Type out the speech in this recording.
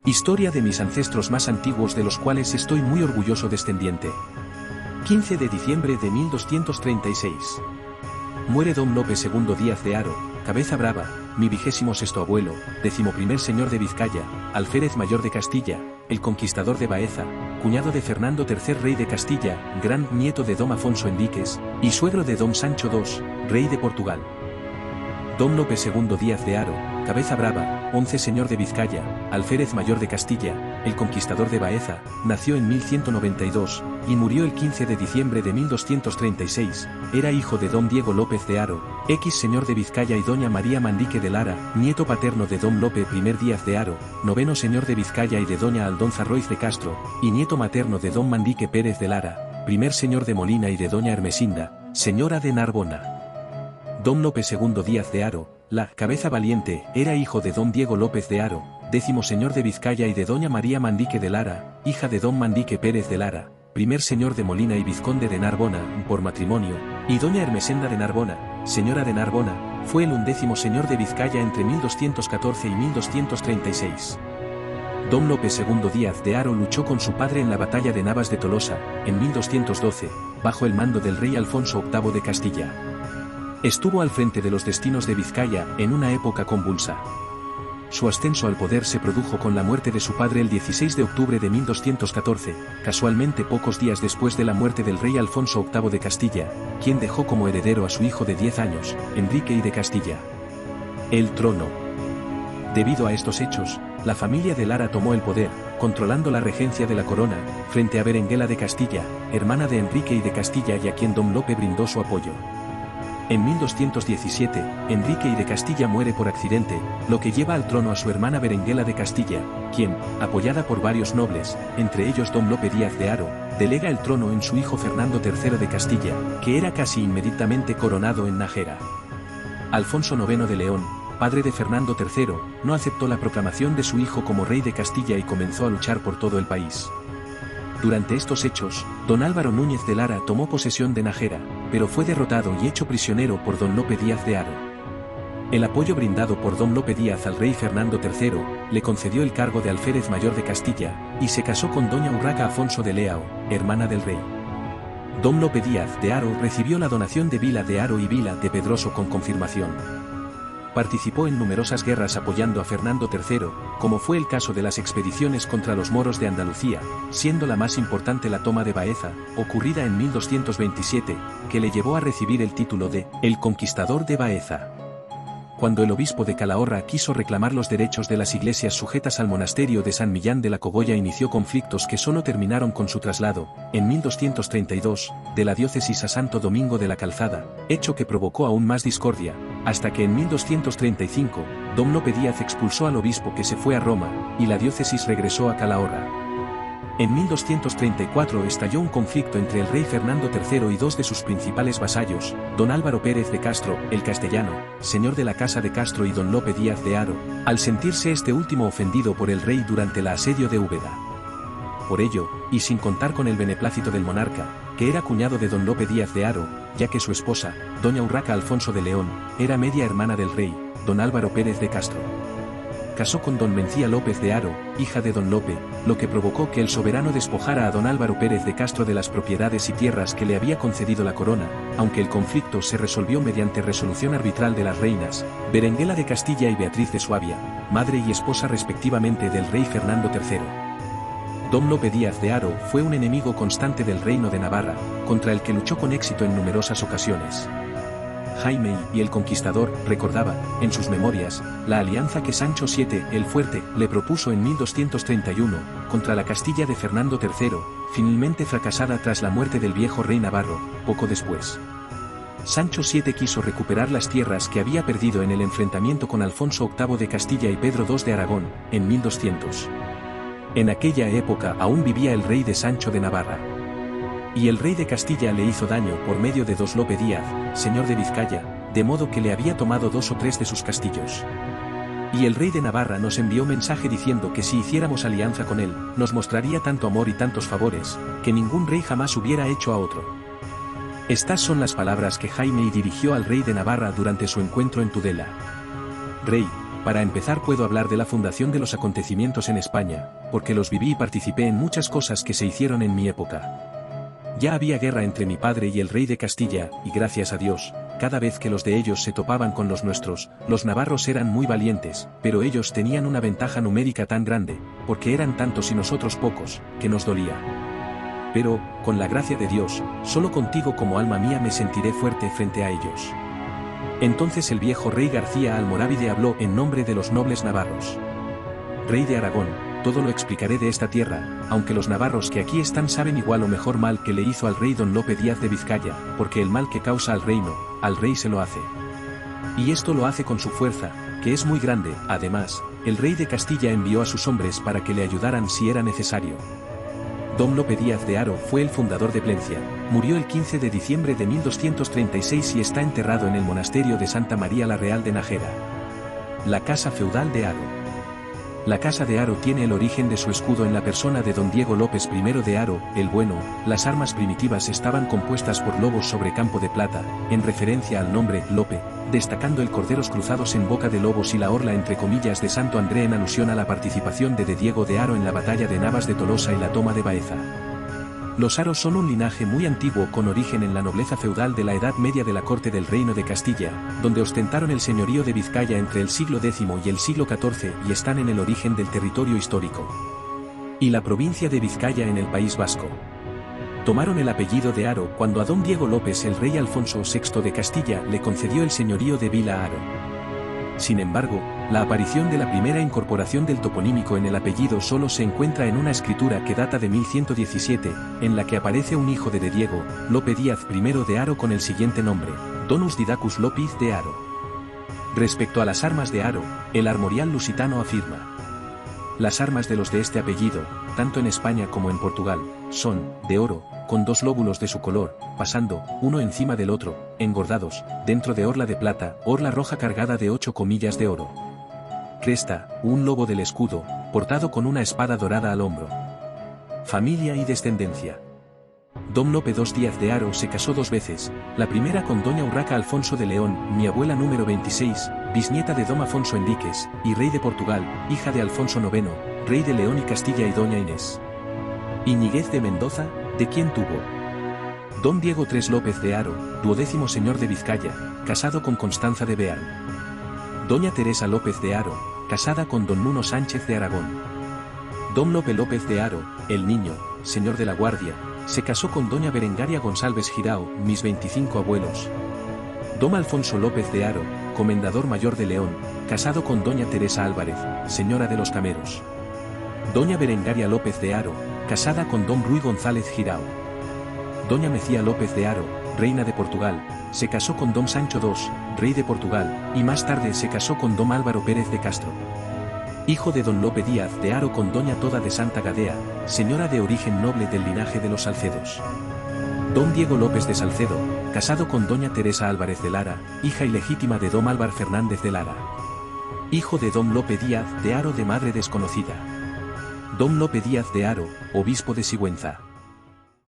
Historia de mis ancestros más antiguos de los cuales estoy muy orgulloso descendiente. 15 de diciembre de 1236. Muere don Lope II Díaz de Haro, cabeza brava, mi 26º abuelo, 11º señor de Vizcaya, alférez mayor de Castilla, el conquistador de Baeza, cuñado de Fernando III rey de Castilla, gran nieto de don Afonso Enríquez, y suegro de don Sancho II, rey de Portugal. Don Lope II Díaz de Haro, cabeza brava, 11 señor de Vizcaya, alférez mayor de Castilla, el conquistador de Baeza, nació en 1192, y murió el 15 de diciembre de 1236, era hijo de don Diego López de Haro, ex señor de Vizcaya y doña María Mandique de Lara, nieto paterno de don Lope I Díaz de Haro, noveno señor de Vizcaya y de doña Aldonza Roiz de Castro, y nieto materno de don Mandique Pérez de Lara, primer señor de Molina y de doña Hermesinda, señora de Narbona. Don Lope II Díaz de Haro, la cabeza valiente, era hijo de don Diego López de Haro, 10º señor de Vizcaya y de doña María Mandique de Lara, hija de don Mandique Pérez de Lara, primer señor de Molina y vizconde de Narbona, por matrimonio, y doña Hermesenda de Narbona, señora de Narbona, fue el 11º señor de Vizcaya entre 1214 y 1236. Don Lope II Díaz de Haro luchó con su padre en la batalla de Navas de Tolosa, en 1212, bajo el mando del rey Alfonso VIII de Castilla. Estuvo al frente de los destinos de Vizcaya en una época convulsa. Su ascenso al poder se produjo con la muerte de su padre el 16 de octubre de 1214, casualmente pocos días después de la muerte del rey Alfonso VIII de Castilla, quien dejó como heredero a su hijo de 10 años, Enrique I de Castilla. El trono. Debido a estos hechos, la familia de Lara tomó el poder, controlando la regencia de la corona, frente a Berenguela de Castilla, hermana de Enrique I de Castilla y a quien don Lope brindó su apoyo. En 1217, Enrique I de Castilla muere por accidente, lo que lleva al trono a su hermana Berenguela de Castilla, quien, apoyada por varios nobles, entre ellos don Lope Díaz de Haro, delega el trono en su hijo Fernando III de Castilla, que era casi inmediatamente coronado en Nájera. Alfonso IX de León, padre de Fernando III, no aceptó la proclamación de su hijo como rey de Castilla y comenzó a luchar por todo el país. Durante estos hechos, don Álvaro Núñez de Lara tomó posesión de Nájera, pero fue derrotado y hecho prisionero por don Lope Díaz de Haro. El apoyo brindado por don Lope Díaz al rey Fernando III, le concedió el cargo de alférez mayor de Castilla, y se casó con doña Urraca Afonso de Leao, hermana del rey. Don Lope Díaz de Haro recibió la donación de Vila de Haro y Vila de Pedroso con confirmación. Participó en numerosas guerras apoyando a Fernando III, como fue el caso de las expediciones contra los moros de Andalucía, siendo la más importante la toma de Baeza, ocurrida en 1227, que le llevó a recibir el título de El Conquistador de Baeza. Cuando el obispo de Calahorra quiso reclamar los derechos de las iglesias sujetas al monasterio de San Millán de la Cogolla, inició conflictos que solo terminaron con su traslado, en 1232, de la diócesis a Santo Domingo de la Calzada, hecho que provocó aún más discordia, hasta que en 1235, don Lope Díaz expulsó al obispo que se fue a Roma, y la diócesis regresó a Calahorra. En 1234 estalló un conflicto entre el rey Fernando III y dos de sus principales vasallos, don Álvaro Pérez de Castro, el castellano, señor de la Casa de Castro, y don Lope Díaz de Haro, al sentirse este último ofendido por el rey durante el asedio de Úbeda. Por ello, y sin contar con el beneplácito del monarca, que era cuñado de don Lope Díaz de Haro, ya que su esposa, doña Urraca Alfonso de León, era media hermana del rey, don Álvaro Pérez de Castro. Casó con don Mencía López de Haro, hija de don Lope, lo que provocó que el soberano despojara a don Álvaro Pérez de Castro de las propiedades y tierras que le había concedido la corona, aunque el conflicto se resolvió mediante resolución arbitral de las reinas, Berenguela de Castilla y Beatriz de Suabia, madre y esposa respectivamente del rey Fernando III. Don Lope Díaz de Haro fue un enemigo constante del reino de Navarra, contra el que luchó con éxito en numerosas ocasiones. Jaime I el Conquistador recordaba, en sus memorias, la alianza que Sancho VII el Fuerte le propuso en 1231, contra la Castilla de Fernando III, finalmente fracasada tras la muerte del viejo rey navarro, poco después. Sancho VII quiso recuperar las tierras que había perdido en el enfrentamiento con Alfonso VIII de Castilla y Pedro II de Aragón, en 1200. En aquella época aún vivía el rey de Sancho de Navarra. Y el rey de Castilla le hizo daño por medio de don Lope Díaz, señor de Vizcaya, de modo que le había tomado 2 o 3 de sus castillos. Y el rey de Navarra nos envió mensaje diciendo que si hiciéramos alianza con él, nos mostraría tanto amor y tantos favores, que ningún rey jamás hubiera hecho a otro. Estas son las palabras que Jaime I dirigió al rey de Navarra durante su encuentro en Tudela. Rey, Para empezar puedo hablar de la fundación de los acontecimientos en España, porque los viví y participé en muchas cosas que se hicieron en mi época. Ya había guerra entre mi padre y el rey de Castilla, y gracias a Dios, cada vez que los de ellos se topaban con los nuestros, los navarros eran muy valientes, pero ellos tenían una ventaja numérica tan grande, porque eran tantos y nosotros pocos, que nos dolía. Pero, con la gracia de Dios, solo contigo como alma mía me sentiré fuerte frente a ellos. Entonces el viejo rey García Almorávide habló en nombre de los nobles navarros. Rey de Aragón, todo lo explicaré de esta tierra, aunque los navarros que aquí están saben igual o mejor mal que le hizo al rey don Lope Díaz de Vizcaya, porque el mal que causa al reino, al rey se lo hace. Y esto lo hace con su fuerza, que es muy grande. Además, el rey de Castilla envió a sus hombres para que le ayudaran si era necesario. Don Lope Díaz de Haro fue el fundador de Plencia, murió el 15 de diciembre de 1236 y está enterrado en el monasterio de Santa María la Real de Nájera. La casa feudal de Haro. La casa de Haro tiene el origen de su escudo en la persona de don Diego López I de Haro, el Bueno. Las armas primitivas estaban compuestas por lobos sobre campo de plata, en referencia al nombre Lope, destacando el corderos cruzados en boca de lobos y la orla entre comillas de Santo André en alusión a la participación de Diego de Haro en la batalla de Navas de Tolosa y la toma de Baeza. Los Haros son un linaje muy antiguo con origen en la nobleza feudal de la Edad Media de la corte del Reino de Castilla, donde ostentaron el señorío de Vizcaya entre el siglo X y el siglo XIV y están en el origen del territorio histórico. Y la provincia de Vizcaya en el País Vasco. Tomaron el apellido de Haro cuando a don Diego López el rey Alfonso VI de Castilla le concedió el señorío de Vila Haro. Sin embargo, la aparición de la primera incorporación del toponímico en el apellido solo se encuentra en una escritura que data de 1117, en la que aparece un hijo de Diego, Lope Díaz I de Haro con el siguiente nombre, Donus Didacus López de Haro. Respecto a las armas de Haro, el armorial lusitano afirma: las armas de los de este apellido, tanto en España como en Portugal, son, de oro, con dos lóbulos de su color, pasando, uno encima del otro, engordados, dentro de orla de plata, orla roja cargada de 8 comillas de oro. Cresta, un lobo del escudo, portado con una espada dorada al hombro. Familia y descendencia. Don Lope II Díaz de Haro se casó 2 veces, la primera con doña Urraca Alfonso de León, mi abuela número 26, bisnieta de don Afonso Enríquez, y rey de Portugal, hija de Alfonso IX, rey de León y Castilla y doña Inés Iñiguez de Mendoza, de quien tuvo don Diego III López de Haro, 12º señor de Vizcaya, casado con Constanza de Bearn. Doña Teresa López de Haro, casada con don Nuno Sánchez de Aragón. Don Lope López de Haro, el Niño, señor de la Guardia, se casó con doña Berengaria González Girao, mis 25 abuelos. Don Alfonso López de Haro, comendador mayor de León, casado con doña Teresa Álvarez, señora de los Cameros. Doña Berengaria López de Haro, casada con don Ruy González Girao. Doña Mecía López de Haro, reina de Portugal, se casó con don Sancho II, rey de Portugal, y más tarde se casó con don Álvaro Pérez de Castro, hijo de don Lope Díaz de Haro con doña Toda de Santa Gadea, señora de origen noble del linaje de los Salcedos. Don Diego López de Salcedo, casado con doña Teresa Álvarez de Lara, hija ilegítima de don Álvar Fernández de Lara, hijo de don Lope Díaz de Haro de madre desconocida. Don Lope Díaz de Haro, obispo de Sigüenza.